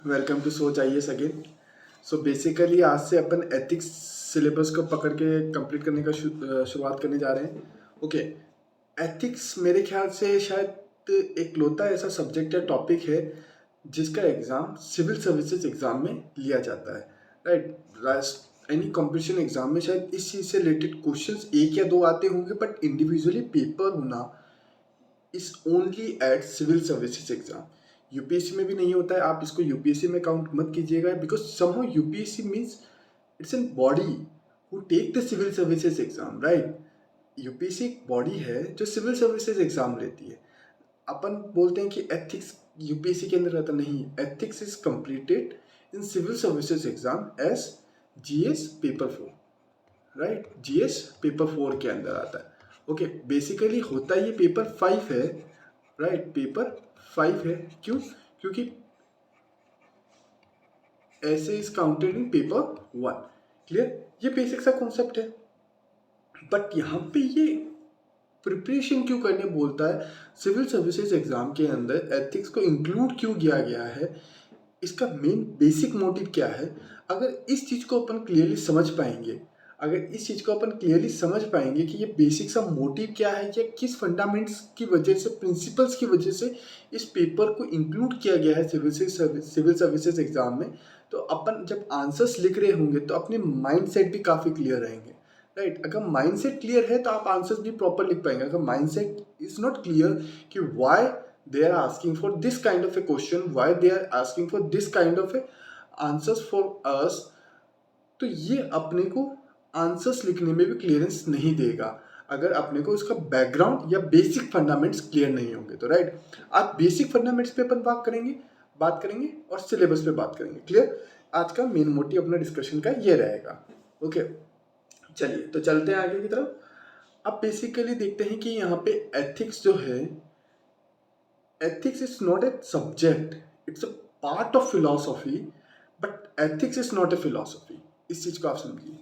Welcome to सोच IAS again. So basically आज से अपन एथिक्स सिलेबस को पकड़ के कंप्लीट करने का शुरुआत करने जा रहे हैं। ओके, एथिक्स मेरे ख्याल से शायद एक लौता ऐसा सब्जेक्ट या टॉपिक है जिसका एग्ज़ाम सिविल सर्विसेज एग्ज़ाम में लिया जाता है, राइट। एनी कॉम्पिटिशन एग्ज़ाम में शायद इस चीज़ से रिलेटेड क्वेश्चंस एक या दो आते होंगे, बट इंडिविजुअली पेपर होना is only at civil services exam. UPSC में भी नहीं होता है, आप इसको यूपीएससी में काउंट मत कीजिएगा, because somehow UPSC means it's an body who take the civil services exam, right. UPSC एक बॉडी है जो सिविल सर्विसेज एग्जाम लेती है। अपन बोलते हैं कि एथिक्स यूपीएससी के अंदर रहता नहीं, ethics is completed in civil services exam as GS paper 4, right. GS paper 4 के अंदर आता है। ओके, बेसिकली होता ये पेपर 5 है, राइट। पेपर 5 है, क्यों? क्योंकि ऐसे is counted in paper 1। Clear? ये बेसिक सा कॉन्सेप्ट है, बट यहाँ पे ये प्रिपरेशन क्यों करने बोलता है, सिविल सर्विसेज एग्जाम के अंदर एथिक्स को इंक्लूड क्यों किया गया है, इसका मेन बेसिक मोटिव क्या है। अगर इस चीज़ को अपन क्लियरली समझ पाएंगे, अगर इस चीज़ को अपन क्लियरली समझ पाएंगे कि ये बेसिक सा मोटिव क्या है या किस फंडामेंट्स की वजह से, प्रिंसिपल्स की वजह से इस पेपर को इंक्लूड किया गया है सिविल सर्विसेज एग्जाम में, तो अपन जब आंसर्स लिख रहे होंगे तो अपने माइंड सेट भी काफ़ी क्लियर रहेंगे, राइट। अगर माइंड सेट क्लियर है तो आप आंसर्स भी प्रॉपर लिख पाएंगे। अगर mind set is not clear कि Y they are asking for this kind of a question, why they are asking for this kind of a answers for us, तो ये अपने को आंसर्स लिखने में भी क्लियरेंस नहीं देगा अगर अपने को इसका बैकग्राउंड या बेसिक फंडामेंट्स क्लियर नहीं होंगे। तो राइट, आज बेसिक फंडामेंट्स पे अपन बात करेंगे और सिलेबस पे बात करेंगे। क्लियर? आज का मेन मोटिव अपना डिस्कशन का ये रहेगा। ओके, चलिए तो चलते हैं आगे की तरफ। अब बेसिकली देखते हैं कि यहाँ पे एथिक्स जो है, ethics is not a subject, it's a part of philosophy, but ethics is not a philosophy। इस चीज को आप समझिए।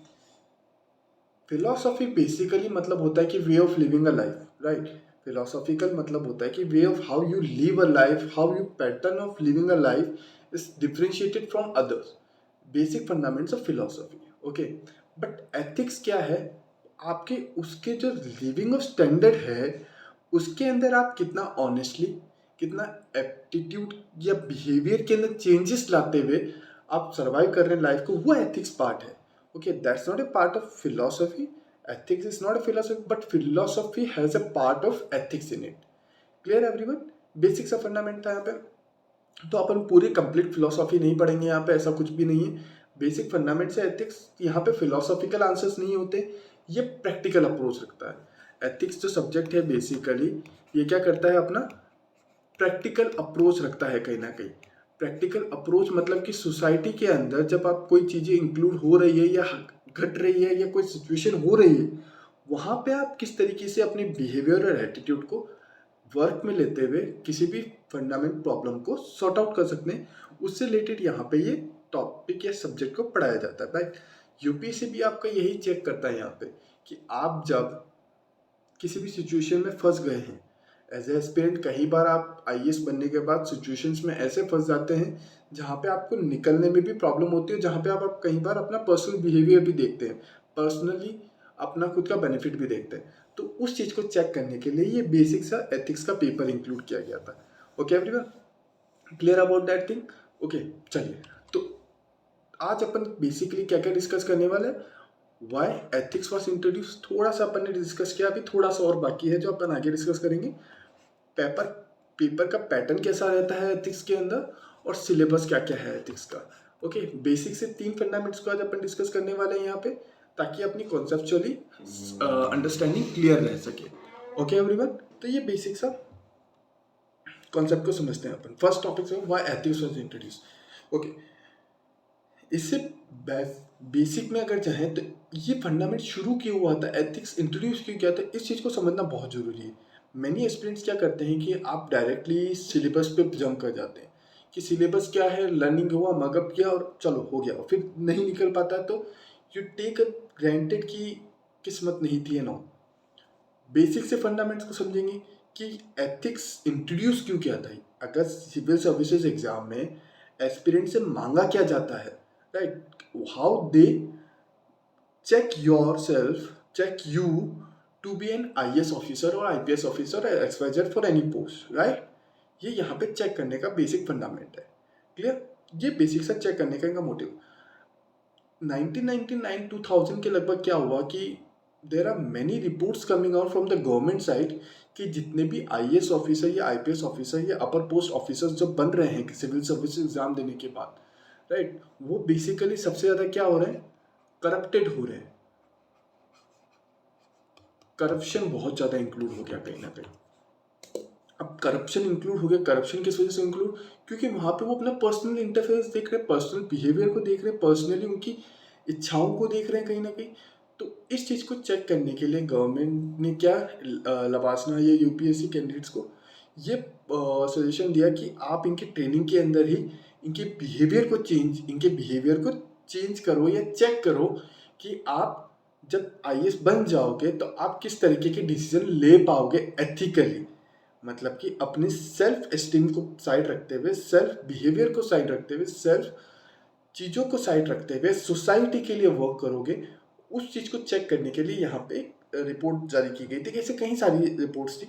फिलोसॉफी बेसिकली मतलब होता है कि way of living a life, right. Philosophical मतलब होता है कि way of how you live a life, how you pattern of living a life is differentiated from others, basic fundaments of philosophy. Okay, but ethics क्या है? आपके उसके जो living of standard है उसके अंदर आप कितना ऑनेस्टली, कितना एप्टीट्यूड या बिहेवियर के अंदर चेंजेस लाते हुए आप सर्वाइव कर रहे हैं लाइफ को, वो एथिक्स पार्ट है। Okay, that's not a part of philosophy. Ethics is not a philosophy, but philosophy has a part of ethics in it. Clear everyone? Basic सा फंडामेंट था यहाँ पे। तो अपन पूरी कंप्लीट फिलोसॉफी नहीं पढ़ेंगे यहाँ पे, ऐसा कुछ भी नहीं है। बेसिक फंडामेंट से एथिक्स, यहाँ पे फिलोसॉफिकल आंसर्स नहीं होते, ये प्रैक्टिकल अप्रोच रखता है। एथिक्स जो सब्जेक्ट है बेसिकली ये क्या करता है, अपना प्रैक्टिकल अप्रोच रखता है कहीं ना कहीं। प्रैक्टिकल अप्रोच मतलब कि सोसाइटी के अंदर जब आप कोई चीज़ें इंक्लूड हो रही है या घट रही है या कोई सिचुएशन हो रही है, वहाँ पे आप किस तरीके से अपने बिहेवियर और एटीट्यूड को वर्क में लेते हुए किसी भी फंडामेंट प्रॉब्लम को सॉर्ट आउट कर सकते हैं, उससे रिलेटेड यहाँ पे ये टॉपिक या सब्जेक्ट को पढ़ाया जाता है, राइट। यूपीएससी भी आपका यही चेक करता है यहाँ पे कि आप जब किसी भी सिचुएशन में फंस गए हैं एज ए एस्पिरेंट, कई बार आप आईएएस बनने के बाद सिचुएशंस में ऐसे फंस जाते हैं जहाँ पे आपको निकलने में भी प्रॉब्लम होती है, जहाँ पे आप कई बार अपना पर्सनल बिहेवियर भी देखते हैं, पर्सनली अपना खुद का बेनिफिट भी देखते हैं। तो उस चीज़ को चेक करने के लिए ये बेसिक सा एथिक्स का पेपर इंक्लूड किया गया था। Okay everyone, clear about that thing? Okay, चलिए तो आज अपन बेसिकली क्या क्या डिस्कस करने वाले हैं। वाई एथिक्स वॉज इंट्रोड्यूस, थोड़ा सा अपन ने डिस्कस किया, अभी थोड़ा सा और बाकी है जो अपन आगे डिस्कस करेंगे। पेपर का पैटर्न कैसा रहता है एथिक्स के अंदर, और सिलेबस क्या क्या है एथिक्स का। ओके, बेसिक से 3 फंडामेंट्स को आज अपन डिस्कस करने वाले हैं यहाँ पे, ताकि अपनी कॉन्सेप्चुअली अंडरस्टैंडिंग क्लियर रह सके। ओके एवरीवन, तो ये बेसिक सा कॉन्सेप्ट को समझते हैं अपन। फर्स्ट टॉपिक से why ethics was introduce. Okay, इससे बेसिक में अगर चाहें तो ये फंडामेंट शुरू क्यों हुआ था, एथिक्स इंट्रोड्यूस क्यों किया था, इस चीज़ को समझना बहुत ज़रूरी है। मैनी एस्पिरेंट्स क्या करते हैं कि आप डायरेक्टली सिलेबस पे जंप कर जाते हैं कि सिलेबस क्या है, लर्निंग हुआ, मगअप किया और चलो हो गया, फिर नहीं निकल पाता तो यू टेक ग्रांटेड कि किस्मत नहीं थी। नो, बेसिक से फंडामेंट्स को समझेंगे कि एथिक्स इंट्रोड्यूस क्यों किया था। अगर सिविल सर्विसेज एग्जाम में एस्पिरेंट से मांगा क्या जाता है, right, how they check yourself, check you to be an IS officer और IPS officer XYZ for any post, right. ये यहाँ पे चेक करने का बेसिक फंडामेंट है, क्लियर। ये बेसिक सा चेक करने का इनका मोटिव। 1999-2000 के लगभग क्या हुआ कि there are many reports coming out from the government side कि जितने भी IAS ऑफिसर या IPS ऑफिसर या अपर पोस्ट ऑफिसर्स जो बन रहे हैं सिविल सर्विस एग्जाम देने के बाद, राइट, वो बेसिकली सबसे ज़्यादा क्या हो रहे हैं, करप्टेड हो रहे हैं। करप्शन बहुत ज़्यादा इंक्लूड हो गया कहीं ना कहीं। अब करप्शन इंक्लूड हो गया, करप्शन किस वजह से इंक्लूड, क्योंकि वहाँ पे वो अपना पर्सनल इंटरफेरेंस देख रहे हैं, पर्सनल बिहेवियर को देख रहे हैं, पर्सनली उनकी इच्छाओं को देख रहे हैं कहीं ना कहीं। तो इस चीज़ को चेक करने के लिए गवर्नमेंट ने क्या लवासना या यूपीएससी कैंडिडेट्स को ये सजेशन दिया कि आप इनकी ट्रेनिंग के अंदर ही इनके बिहेवियर को चेंज करो या चेक करो कि आप जब आईएएस बन जाओगे तो आप किस तरीके के डिसीजन ले पाओगे एथिकली, मतलब कि अपनी सेल्फ एस्टीम को साइड रखते हुए, सेल्फ बिहेवियर को साइड रखते हुए, सेल्फ चीज़ों को साइड रखते हुए सोसाइटी के लिए वर्क करोगे। उस चीज़ को चेक करने के लिए यहाँ पे रिपोर्ट जारी की गई थी, ऐसे कई सारी रिपोर्ट्स थी।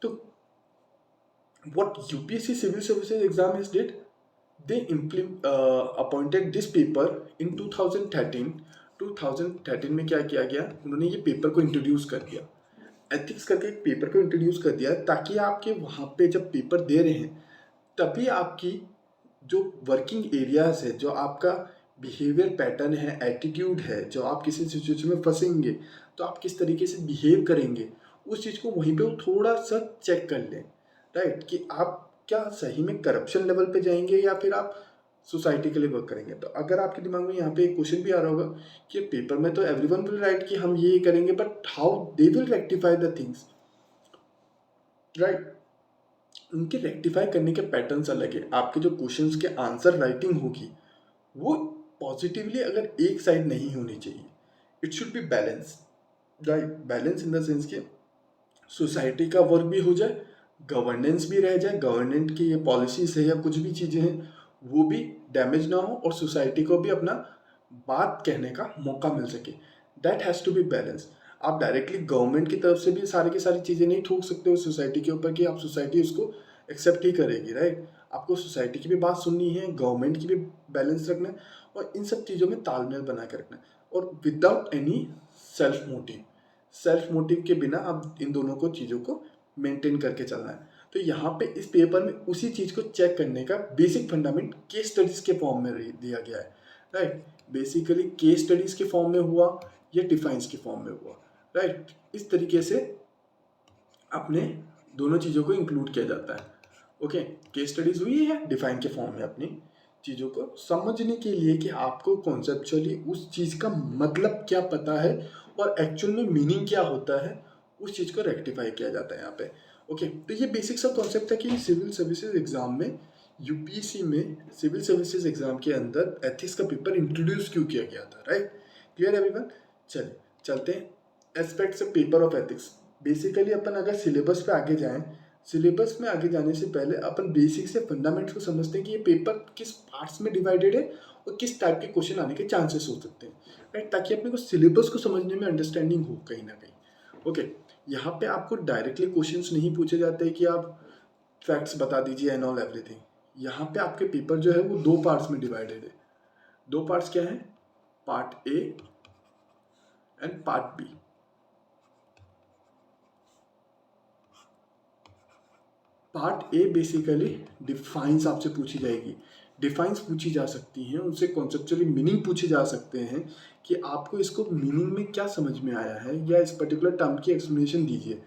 तो what UPSC civil services exam has did, they appointed this paper in 2013। 2013 में क्या किया गया, उन्होंने ये पेपर को इंट्रोड्यूस कर दिया, एथिक्स करके एक पेपर को इंट्रोड्यूस कर दिया, ताकि आपके वहाँ पे जब पेपर दे रहे हैं तभी आपकी जो वर्किंग एरियाज है, जो आपका बिहेवियर पैटर्न है, एटीट्यूड है, जो आप किसी सिचुएशन में फंसेंगे तो आप किस तरीके से बिहेव करेंगे, उस चीज़ को वहीं पे वो थोड़ा सा चेक कर लें, राइट, कि आप क्या सही में करप्शन लेवल पे जाएंगे या फिर आप सोसाइटी के लिए वर्क करेंगे। तो अगर आपके दिमाग में यहाँ पे एक क्वेश्चन भी आ रहा होगा कि पेपर में तो एवरीवन विल राइट कि हम ये करेंगे, but how they will rectify the things, right, उनके रेक्टिफाई करने के पैटर्न्स अलग है। आपके जो क्वेश्चंस के आंसर राइटिंग होगी वो पॉजिटिवली अगर एक साइड नहीं होनी चाहिए, it should be balance, right, balance in the sense कि सोसाइटी का वर्क भी हो जाए, गवर्नेंस भी रह जाए, गवर्नमेंट की ये पॉलिसीज है या कुछ भी चीज़ें हैं वो भी डैमेज ना हो और सोसाइटी को भी अपना बात कहने का मौका मिल सके। That has to be balance. आप डायरेक्टली गवर्नमेंट की तरफ से भी सारी की सारी चीज़ें नहीं ठोक सकते हो सोसाइटी के ऊपर कि आप सोसाइटी उसको एक्सेप्ट ही करेगी, राइट। आपको सोसाइटी की भी बात सुननी है, गवर्नमेंट की भी बैलेंस रखना है और इन सब चीज़ों में तालमेल बना के रखना है, और विदाउट एनी सेल्फ मोटिव के बिना आप इन दोनों को चीज़ों को मेंटेन करके चलना है। तो यहाँ पे इस पेपर में उसी चीज़ को चेक करने का बेसिक फंडामेंट केस स्टडीज़ के फॉर्म में दिया गया है, राइट। बेसिकली केस स्टडीज़ के फॉर्म में हुआ या डिफाइंस के फॉर्म में हुआ, राइट। इस तरीके से अपने दोनों चीज़ों को इंक्लूड किया जाता है। ओके, केस स्टडीज़ हुई है डिफाइन के फॉर्म में अपनी चीज़ों को समझने के लिए कि आपको कॉन्सेप्चुअली उस चीज़ का मतलब क्या पता है और एक्चुअल में मीनिंग क्या होता है, उस चीज़ को रेक्टिफाई किया जाता है यहाँ पे। ओके, तो ये बेसिक सा कॉन्सेप्ट है कि सिविल सर्विसेज एग्जाम में, यूपीएससी में सिविल सर्विसेज एग्जाम के अंदर एथिक्स का पेपर इंट्रोड्यूस क्यों किया गया था, राइट। Clear everyone. चलिए चलते हैं aspects of paper of ethics. Basically अपन अगर सिलेबस पे आगे जाएं, सिलेबस में आगे जाने से पहले अपन बेसिक से फंडामेंट्स को समझते हैं कि ये पेपर किस पार्ट्स में डिवाइडेड है और किस टाइप के क्वेश्चन आने के चांसेस हो सकते हैं, राइट, ताकि अपने को सिलेबस को समझने में अंडरस्टैंडिंग हो कहीं ना कहीं। ओके, यहाँ पे आपको डायरेक्टली क्वेश्चंस नहीं पूछे जाते कि आप फैक्ट्स बता दीजिए एंड ऑल एवरीथिंग। यहाँ पे आपके पेपर जो है वो दो पार्ट्स में डिवाइडेड है। दो पार्ट्स क्या है, part A and part B. Part A basically defines आपसे पूछी जाएगी, डिफाइंस पूछी जा सकती हैं, उनसे कॉन्सेप्चुअली मीनिंग पूछे जा सकते हैं कि आपको इसको मीनिंग में क्या समझ में आया है या इस पर्टिकुलर टर्म की एक्सप्लेनेशन दीजिए,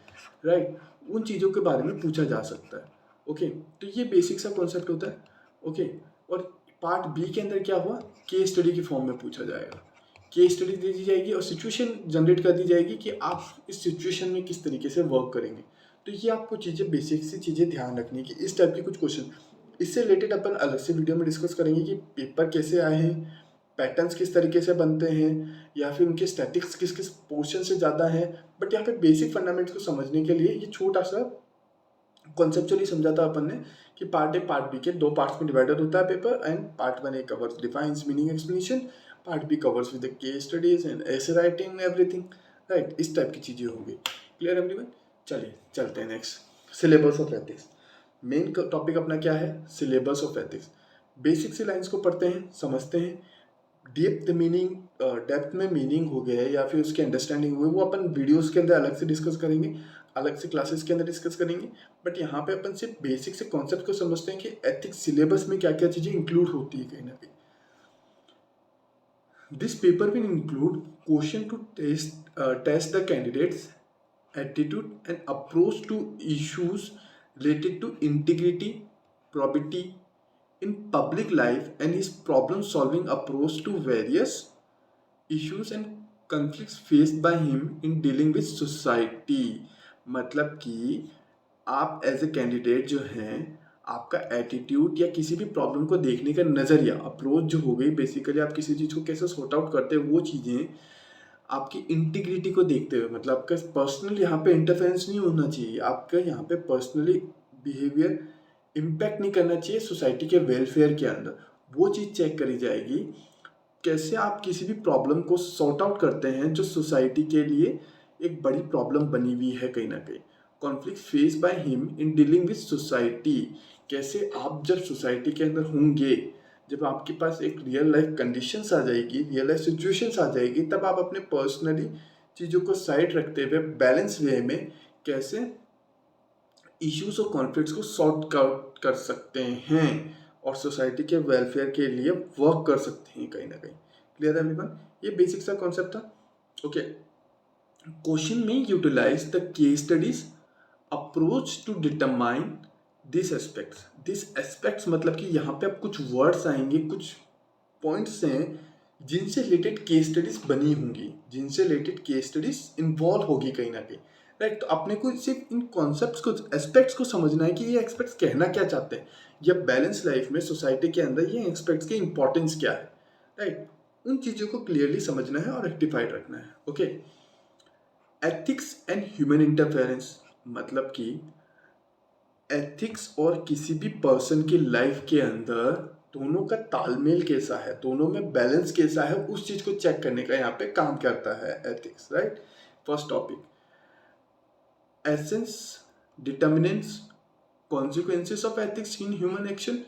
राइट। उन चीज़ों के बारे में पूछा जा सकता है। ओके, तो ये बेसिक सा कॉन्सेप्ट होता है। ओके, और पार्ट बी के अंदर क्या हुआ, केस स्टडी की फॉर्म में पूछा जाएगा। केस स्टडी दे दी जाएगी और सिचुएशन जनरेट कर दी जाएगी कि आप इस सिचुएशन में किस तरीके से वर्क करेंगे। तो ये आपको चीज़ें, बेसिक सी चीज़ें ध्यान रखनी कि इस टाइप के कुछ क्वेश्चन, इससे रिलेटेड अपन अलग से वीडियो में डिस्कस करेंगे कि पेपर कैसे आए हैं, पैटर्न्स किस तरीके से बनते हैं या फिर उनके स्टैटिक्स किस किस पोर्शन से ज़्यादा हैं। बट यहाँ पे बेसिक फंडामेंट्स को समझने के लिए ये छोटा सा कॉन्सेप्चुअली समझा था अपन ने कि पार्ट ए पार्ट बी के दो पार्ट्स में डिवाइडेड होता है paper, and part one A covers defines meaning explanation, part B covers with the case studies and essay writing everything, right. इस टाइप की चीज़ें होंगी। Clear everyone? चलिए चलते हैं next, syllabus of ethics. Main topic अपना क्या है? Syllabus of ethics. बेसिक सी लाइंस को पढ़ते हैं, समझते हैं। डेप्थ में मीनिंग हो गया है या फिर उसकी अंडरस्टैंडिंग हुई, वो अपन वीडियोस के अंदर अलग से डिस्कस करेंगे, अलग से क्लासेस के अंदर डिस्कस करेंगे। बट यहाँ पे अपन सिर्फ बेसिक से कॉन्सेप्ट को समझते हैं कि एथिक्स सिलेबस में क्या क्या चीज़ें इंक्लूड होती है कहीं ना कहीं। This paper will include question to test the candidates attitude and approach to issues related to integrity, probity in public life, and his problem solving approach to various issues and conflicts faced by him in dealing with society। मतलब कि आप as a candidate जो हैं, आपका attitude या किसी भी problem को देखने का नज़रिया, अप्रोच जो हो गई, बेसिकली आप किसी चीज़ को कैसे सॉर्ट आउट करते हैं, वो चीज़ें आपकी इंटीग्रिटी को देखते हुए, मतलब आपका पर्सनल यहाँ पे इंटरफेरेंस नहीं होना चाहिए, आपका यहाँ पे पर्सनली बिहेवियर इम्पैक्ट नहीं करना चाहिए सोसाइटी के वेलफेयर के अंदर, वो चीज़ चेक करी जाएगी। कैसे आप किसी भी प्रॉब्लम को सॉर्ट आउट करते हैं जो सोसाइटी के लिए एक बड़ी प्रॉब्लम बनी हुई है कहीं ना कहीं। Conflict face by him in dealing with society, कैसे आप जब सोसाइटी के अंदर होंगे, जब आपके पास एक रियल लाइफ कंडीशंस आ जाएगी, रियल लाइफ सिचुएशंस आ जाएगी, तब आप अपने पर्सनली चीज़ों को साइड रखते हुए बैलेंस वे में कैसे इश्यूज और कॉन्फ्लिक्ट्स को सॉर्ट आउट कर सकते हैं और सोसाइटी के वेलफेयर के लिए वर्क कर सकते हैं कहीं ना कहीं। क्लियर है एवरीवन? ये बेसिक सा कॉन्सेप्ट था। ओके, क्वेश्चन में utilize the case studies approach to determine this aspects मतलब कि यहाँ पे अब कुछ वर्ड्स आएंगे, कुछ पॉइंट्स हैं जिनसे रिलेटेड केस स्टडीज बनी होंगी, जिनसे रिलेटेड केस स्टडीज इन्वॉल्व होगी कहीं ना कहीं, राइट। तो अपने को सिर्फ इन कॉन्सेप्ट्स को, एस्पेक्ट्स को समझना है कि ये एस्पेक्ट्स कहना क्या चाहते हैं, या बैलेंस लाइफ में सोसाइटी के अंदर ये एस्पेक्ट्स की इंपॉर्टेंस क्या है, राइट। उन चीज़ों को क्लियरली समझना है और रेक्टिफाइड रखना है। Okay, ethics and human interference मतलब कि एथिक्स और किसी भी पर्सन की लाइफ के अंदर दोनों का तालमेल कैसा है, दोनों में बैलेंस कैसा है, उस चीज को चेक करने का यहाँ पे काम करता है ethics, right. First topic, essence, determinants, consequences of ethics in human action.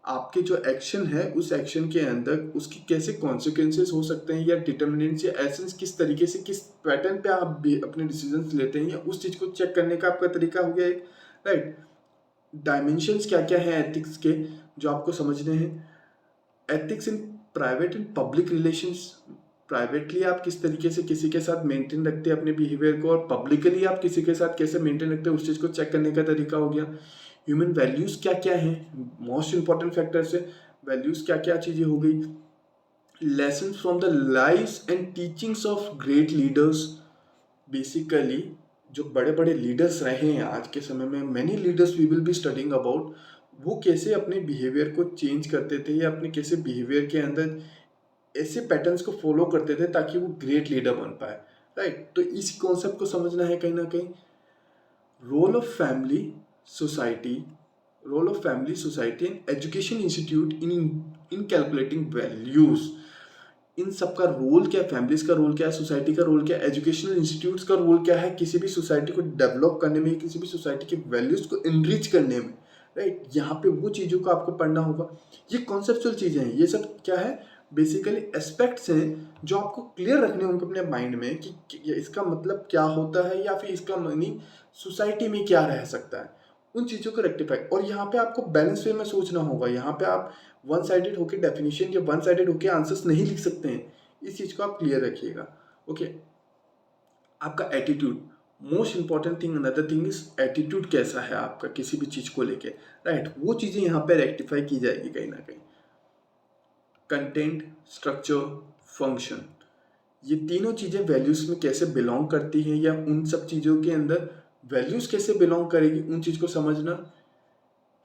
आपके जो एक्शन है उस एक्शन के अंदर उसकी कैसे कॉन्सिक्वेंसेस हो सकते हैं, या डिटर्मिनेंट्स या एसेंस किस तरीके से, किस पैटर्न पे आप भी अपने डिसीजंस लेते हैं, या उस चीज को चेक करने का आपका तरीका हो गया एक, राइट। डायमेंशंस क्या क्या है एथिक्स के जो आपको समझने हैं। Ethics in private and public relations, privately आप किस तरीके से किसी के साथ मेंटेन रखते हैं अपने बिहेवियर को, और पब्लिकली आप किसी के साथ कैसे मेंटेन रखते हैं, उस चीज़ को चेक करने का तरीका हो गया। ह्यूमन वैल्यूज़ क्या क्या हैं, मोस्ट इंपॉर्टेंट फैक्टर्स है, वैल्यूज़ क्या क्या चीज़ें हो गई। Lessons from the lives and teachings of great leaders, basically जो बड़े बड़े लीडर्स रहे हैं आज के समय में, many leaders we will be studying about, वो कैसे अपने बिहेवियर को चेंज करते थे, या अपने कैसे बिहेवियर के अंदर ऐसे पैटर्न्स को फॉलो करते थे ताकि वो ग्रेट लीडर बन पाए, राइट। तो इस कॉन्सेप्ट को समझना है कहीं ना कहीं। Role of family society, role of family society and education institute in calculating values, इन सब का रोल क्या है, फैमिलीज का रोल क्या है, सोसाइटी का रोल क्या है, एजुकेशनल इंस्टीट्यूट्स का रोल क्या है किसी भी सोसाइटी को डेवलप करने में, किसी भी सोसाइटी के वैल्यूज को इनरिच करने में, राइट। यहाँ पे वो चीज़ों को आपको पढ़ना होगा। ये कॉन्सेप्चुअल चीज़ें हैं, ये सब क्या है, बेसिकली एस्पेक्ट्स हैं जो आपको क्लियर रखने होंगे अपने माइंड में कि इसका मतलब क्या होता है, या फिर इसका मीनिंग सोसाइटी में क्या रह सकता है, उन चीज़ों को रेक्टिफाई। और यहाँ पे आपको बैलेंस वे में सोचना होगा, यहाँ पे आप वन साइडेड होके डेफिनेशन या वन साइडेड होके आंसर्स नहीं लिख सकते हैं, इस चीज़ को आप क्लियर रखिएगा। ओके, आपका attitude, most important thing, another thing is attitude कैसा है आपका किसी भी चीज़ को लेके, राइट। वो चीज़ें यहाँ पे रेक्टिफाई की जाएगी कहीं ना कहीं। कंटेंट, स्ट्रक्चर, फंक्शन, ये तीनों चीज़ें वैल्यूज़ में कैसे बिलोंग करती हैं, या उन सब चीज़ों के अंदर वैल्यूज़ कैसे बिलोंग करेगी, उन चीज़ को समझना।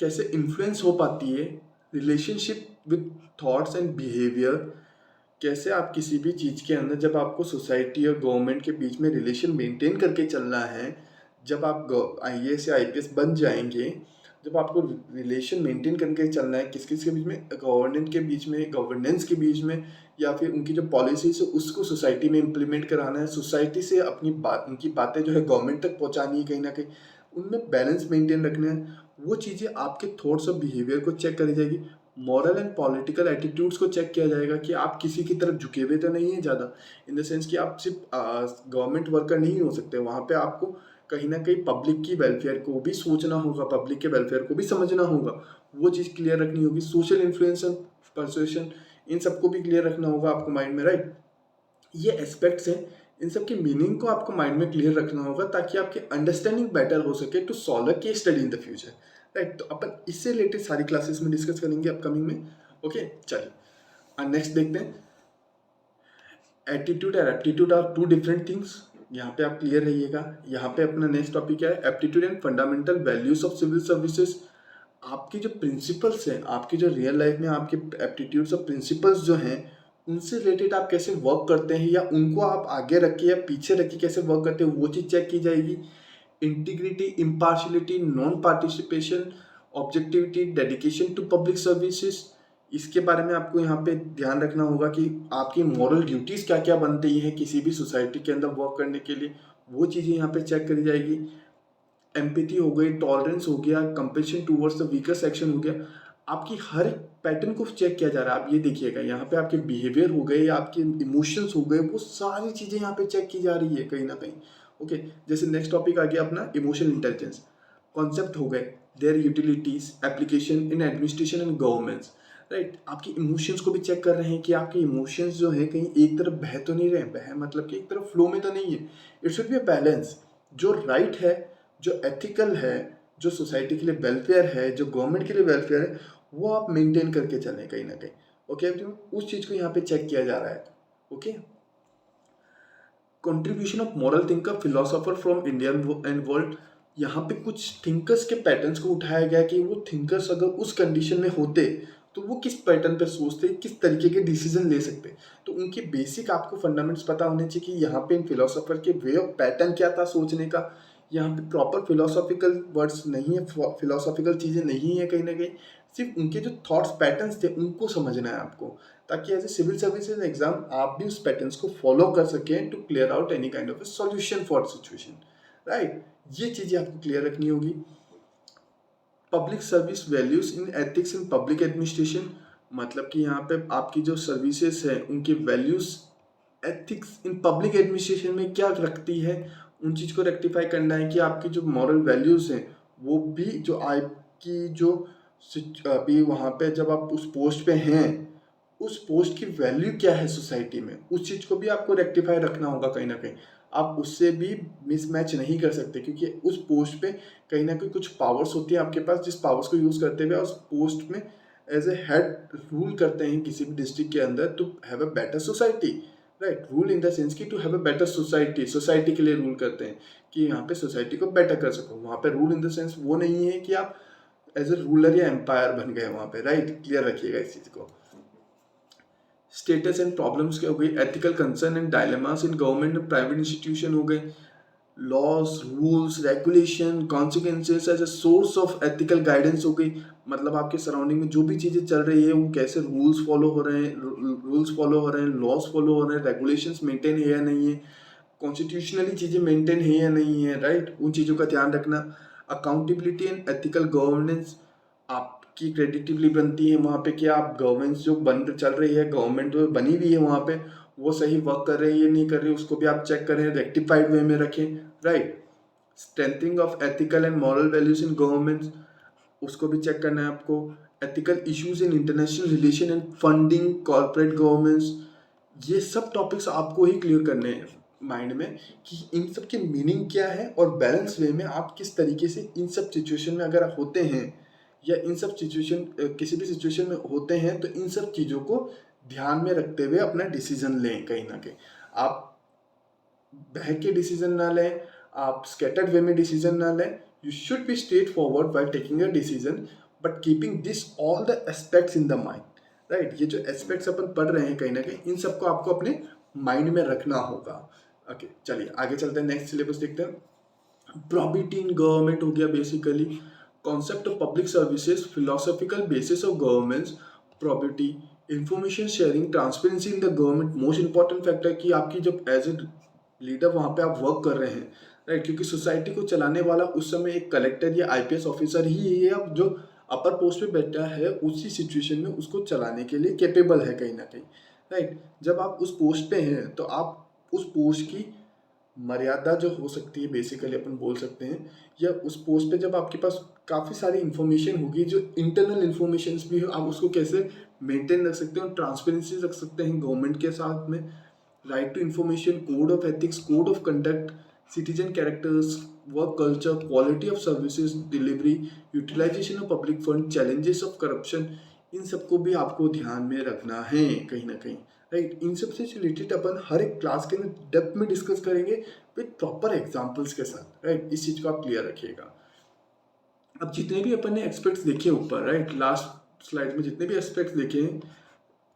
कैसे इन्फ्लुएंस हो पाती है relationship with thoughts and behaviour, कैसे आप किसी भी चीज़ के अंदर जब आपको सोसाइटी और गवर्नमेंट के बीच में रिलेशन मेंटेन करके चलना है, जब आप IAS या IPS बन जाएंगे, जब आपको रिलेशन मेंटेन करके चलना है किस किस के बीच में, गवर्नेंस के बीच में, या फिर उनकी जो पॉलिसीज है उसको सोसाइटी में इम्प्लीमेंट कराना है, सोसाइटी से अपनी बात, उनकी बातें जो है गवर्नमेंट तक पहुंचानी है, कहीं ना कहीं उनमें बैलेंस मेंटेन रखना है। वो चीज़ें आपके थॉट्स और बिहेवियर को चेक करी जाएगी। मॉरल एंड पॉलिटिकल एटीट्यूड्स को चेक किया जाएगा कि आप किसी की तरफ झुके हुए तो नहीं है ज़्यादा, इन द सेंस कि आप सिर्फ गवर्नमेंट वर्कर नहीं हो सकते। वहाँ पे आपको कहीं ना कहीं पब्लिक की वेलफेयर को भी सोचना होगा, पब्लिक के वेलफेयर को भी समझना होगा, वो चीज़ क्लियर रखनी होगी। सोशल इन्फ्लुएंस एंड परसुएशन, इन सबको भी क्लियर रखना होगा आपको माइंड में, राइट। ये एस्पेक्ट्स हैं, इन सब की मीनिंग को आपको माइंड में क्लियर रखना होगा ताकि आपकी अंडरस्टैंडिंग बेटर हो सके to solve a case study in the future, right. तो अपन इससे रिलेटेड सारी क्लासेस में डिस्कस करेंगे अपकमिंग में। ओके, चलिए नेक्स्ट देखते हैं। एप्टीट्यूड और aptitude are two different things, यहाँ पे आप क्लियर रहिएगा। यहाँ पे अपना नेक्स्ट टॉपिक है aptitude and fundamental values of civil services. आपकी जो प्रिंसिपल्स हैं, आपकी जो रियल लाइफ में आपके एप्टीट्यूड्स और प्रिंसिपल्स जो हैं, उनसे रिलेटेड आप कैसे वर्क करते हैं, या उनको आप आगे रख के या पीछे रख के कैसे वर्क करते हैं, वो चीज़ चेक की जाएगी। Integrity, impartiality, non participation, objectivity, dedication to public services, इसके बारे में आपको यहाँ पे ध्यान रखना होगा कि आपकी मॉरल ड्यूटीज़ क्या क्या बनती हैं किसी भी सोसाइटी के अंदर वर्क करने के लिए, वो चीज़ें यहाँ पे चेक करी जाएगी। एम्पैथी हो गई, टॉलरेंस हो गया, compassion towards the weaker section हो गया, आपकी हर एक पैटर्न को चेक किया जा रहा है। आप ये देखिएगा यहाँ पे आपके बिहेवियर हो गए, आपके इमोशंस हो गए, वो सारी चीज़ें यहाँ पे चेक की जा रही है कहीं ना कहीं। ओके, जैसे नेक्स्ट टॉपिक आ गया अपना इमोशनल इंटेलिजेंस। कॉन्सेप्ट हो गए, their utilities, application in administration and governments, right. आपकी इमोशंस को भी चेक कर रहे हैं कि आपके इमोशंस जो है कहीं एक तरफ बह तो नहीं रहे, बह मतलब कि एक तरफ फ्लो में तो नहीं है। It should be a balance, जो राइट है, जो एथिकल है, जो सोसाइटी के लिए वेलफेयर है, जो गवर्नमेंट के लिए वेलफेयर है, वो आप मेंटेन करके चलें कहीं ना कहीं। ओके, उस चीज़ को यहाँ पे चेक किया जा रहा है। Okay, contribution of moral thinker philosopher from Indian and world, यहाँ पे कुछ थिंकर्स के पैटर्न्स को उठाया गया कि वो थिंकर्स अगर उस कंडीशन में होते तो वो किस पैटर्न पे सोचते, किस तरीके के डिसीजन ले सकते। तो उनके बेसिक आपको फंडामेंट्स पता होने चाहिए कि यहाँ पे इन फिलोसोफर के वे ऑफ पैटर्न क्या था सोचने का। यहाँ पे प्रॉपर फिलोसॉफिकल वर्ड्स नहीं है, फिलोसॉफिकल चीज़ें नहीं है कहीं ना कहीं, सिर्फ उनके जो थॉट्स पैटर्न्स थे उनको समझना है आपको, ताकि as a civil services exam आप भी उस पैटर्न्स को फॉलो कर सकें to clear out any kind of a solution for situation, right. ये चीज़ें आपको क्लियर रखनी होगी। Public service values in ethics in public administration, मतलब कि यहाँ पे आपकी जो सर्विसेज है उनकी values ethics in public administration में क्या रखती है, उन चीज़ को रेक्टिफाई करना है कि आपकी जो मॉरल वैल्यूज हैं वो भी जो आपकी जो अभी वहाँ पे जब आप उस पोस्ट पे हैं, उस पोस्ट की वैल्यू क्या है सोसाइटी में, उस चीज़ को भी आपको रेक्टिफाई रखना होगा कहीं ना कहीं। आप उससे भी मिसमैच नहीं कर सकते, क्योंकि उस पोस्ट पे कहीं ना कहीं कुछ पावर्स होती है आपके पास, जिस पावर्स को यूज़ करते हुए उस पोस्ट में एज ए हेड रूल करते हैं किसी भी डिस्ट्रिक्ट के अंदर to have a better society, right. Rule in the sense कि to have a better society, society के लिए रूल करते हैं कि यहाँ पे सोसाइटी को बेटर कर सको। वहाँ पे रूल इन द सेंस वो नहीं है कि आप एज ए रूलर या एम्पायर बन गए वहाँ पे, राइट। क्लियर रखिएगा इस चीज़ को। स्टेटस एंड प्रॉब्लम्स के हो गई, ethical concern and dilemmas in government and private institution हो गए, laws, rules, regulation, consequences as a source of ethical guidance हो गई, मतलब आपके सराउंडिंग में जो भी चीज़ें चल रही है वो कैसे रूल्स फॉलो हो रहे हैं, लॉज फॉलो हो रहे हैं, रेगुलेशंस मेंटेन है या नहीं है, कॉन्स्टिट्यूशनली चीज़ें मेंटेन है या नहीं है, राइट। उन चीज़ों का ध्यान रखना। अकाउंटेबिलिटी एंड एथिकल गवर्नेंस, आपकी क्रेडिटिवली बनती है वहाँ पे कि आप गवर्नेंस जो बन चल रही है, गवर्नमेंट जो बनी हुई है वहाँ पे वो सही वर्क कर रही है नहीं कर रही, उसको भी आप चेक करें, रेक्टिफाइड वे में रखें, right. Strengthening of ethical and moral values in government, उसको भी चेक करना है आपको। Ethical issues in international relation and funding corporate governments, ये सब टॉपिक्स आपको ही क्लियर करने हैं माइंड में कि इन सब की मीनिंग क्या है, और बैलेंस वे में आप किस तरीके से इन सब सिचुएशन में अगर होते हैं, या इन सब सिचुएशन किसी भी सिचुएशन में होते हैं, तो इन सब चीज़ों को ध्यान में रखते हुए अपना डिसीजन लें कहीं ना कहीं। आप बह के डिसीजन ना लें, आप स्कैटर्ड वे में डिसीजन ना लें। You should be straight forward by taking a decision, but keeping this all the aspects in the mind, right. ये जो एस्पेक्ट्स अपन पढ़ रहे हैं कहीं ना कहीं, इन सबको आपको अपने माइंड में रखना होगा। ओके, चलिए आगे चलते हैं, नेक्स्ट सिलेबस देखते हैं। प्रॉबिटी इन गवर्नमेंट हो गया basically, concept of public services, philosophical basis of governments, probity, information sharing, transparency in the government. Most important factor कि आपकी जब एज ए लीडर वहाँ पे आप वर्क कर रहे हैं, राइट, क्योंकि सोसाइटी को चलाने वाला उस समय एक कलेक्टर या आईपीएस ऑफिसर ही है, अब जो अपर पोस्ट पे बैठा है उसी सिचुएशन में उसको चलाने के लिए कैपेबल है कहीं ना कहीं, राइट। जब आप उस पोस्ट पे हैं तो आप उस पोस्ट की मर्यादा जो हो सकती है बेसिकली अपन बोल सकते हैं, या उस पोस्ट पे जब आपके पास काफ़ी सारी इंफॉर्मेशन होगी जो इंटरनल इंफॉर्मेशन भी हो, आप उसको कैसे मेंटेन रख सकते हैं और ट्रांसपेरेंसी रख सकते हैं गवर्नमेंट के साथ में। Right to information, code of ethics, code of conduct, citizen characters, work culture, quality of services delivery, utilization of public fund, challenges of corruption, इन सबको भी आपको ध्यान में रखना है कहीं ना कहीं, राइट। इन सब से रिलेटेड अपन हर एक क्लास के अंदर डेप्थ में डिस्कस करेंगे विद प्रॉपर एग्जाम्पल्स के साथ, राइट। इस चीज़ को आप क्लियर रखिएगा। अब जितने भी अपन ने एस्पेक्ट्स देखे ऊपर, राइट, लास्ट स्लाइड में जितने भी एस्पेक्ट्स देखे हैं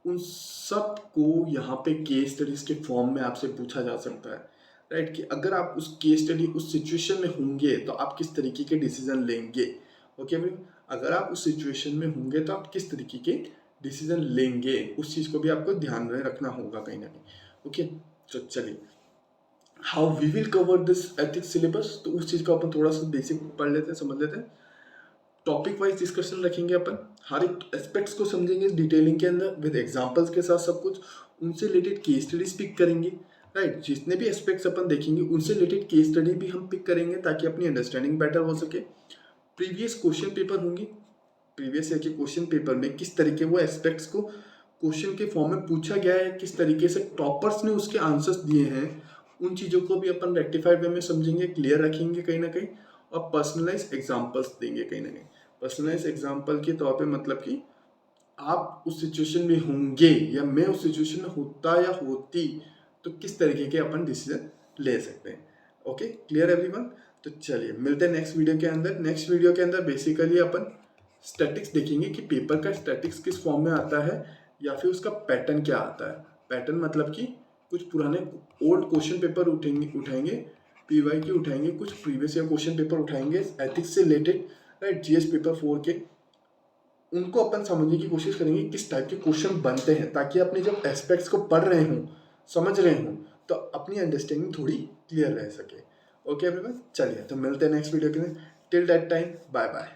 उन सब को यहाँ पे केस स्टडीज के फॉर्म में आपसे पूछा जा सकता है, राइट, कि अगर आप उस केस स्टडी उस सिचुएशन में होंगे तो आप किस तरीके के डिसीजन लेंगे। ओके भाई, अगर आप उस सिचुएशन में होंगे तो आप किस तरीके के डिसीजन लेंगे, उस चीज़ को भी आपको ध्यान में रखना होगा कहीं ना कहीं। ओके, तो चलिए, how we will cover this ethics syllabus, तो उस चीज़ को अपन थोड़ा सा बेसिक पढ़ लेते हैं, समझ लेते हैं। टॉपिक वाइज डिस्कशन रखेंगे अपन, हर एक एस्पेक्ट्स को समझेंगे डिटेलिंग के अंदर विद एग्जांपल्स के साथ सब कुछ, उनसे रिलेटेड केस स्टडीज पिक करेंगे, राइट। जितने भी एस्पेक्ट्स अपन देखेंगे उनसे रिलेटेड केस स्टडी भी हम पिक करेंगे ताकि अपनी अंडरस्टैंडिंग बेटर हो सके। प्रीवियस क्वेश्चन पेपर होंगे, प्रीवियस ईयर के क्वेश्चन पेपर में किस तरीके वो एस्पेक्ट्स को क्वेश्चन के फॉर्म में पूछा गया है, किस तरीके से टॉपर्स ने उसके आंसर्स दिए हैं, उन चीज़ों को भी अपन रेक्टिफाइड वे में समझेंगे, क्लियर रखेंगे कहीं ना कहीं, और पर्सनलाइज एग्जाम्पल्स देंगे कहीं ना कहीं। पर्सनलाइज एग्जाम्पल के तौर पे मतलब कि आप उस सिचुएशन में होंगे या मैं उस सिचुएशन में होता या होती तो किस तरीके के अपन डिसीजन ले सकते हैं। Okay, clear everyone. तो चलिए मिलते हैं नेक्स्ट वीडियो के अंदर। नेक्स्ट वीडियो के अंदर बेसिकली अपन स्टैटिक्स देखेंगे कि पेपर का स्टैटिक्स किस फॉर्म में आता है या फिर उसका पैटर्न क्या आता है। पैटर्न मतलब कि कुछ पुराने ओल्ड क्वेश्चन पेपर उठाएंगे, पीवाईक्यू उठाएंगे, कुछ प्रीवियस ईयर क्वेश्चन पेपर उठाएंगे एथिक्स से रिलेटेड, राइट, जीएस पेपर 4 के, उनको अपन समझने की कोशिश करेंगे किस टाइप के क्वेश्चन बनते हैं, ताकि अपने जब एस्पेक्ट्स को पढ़ रहे हों, समझ रहे हों, तो अपनी अंडरस्टैंडिंग थोड़ी क्लियर रह सके। ओके एवरीवन, चलिए तो मिलते हैं नेक्स्ट वीडियो के लिए। Till that time, bye bye.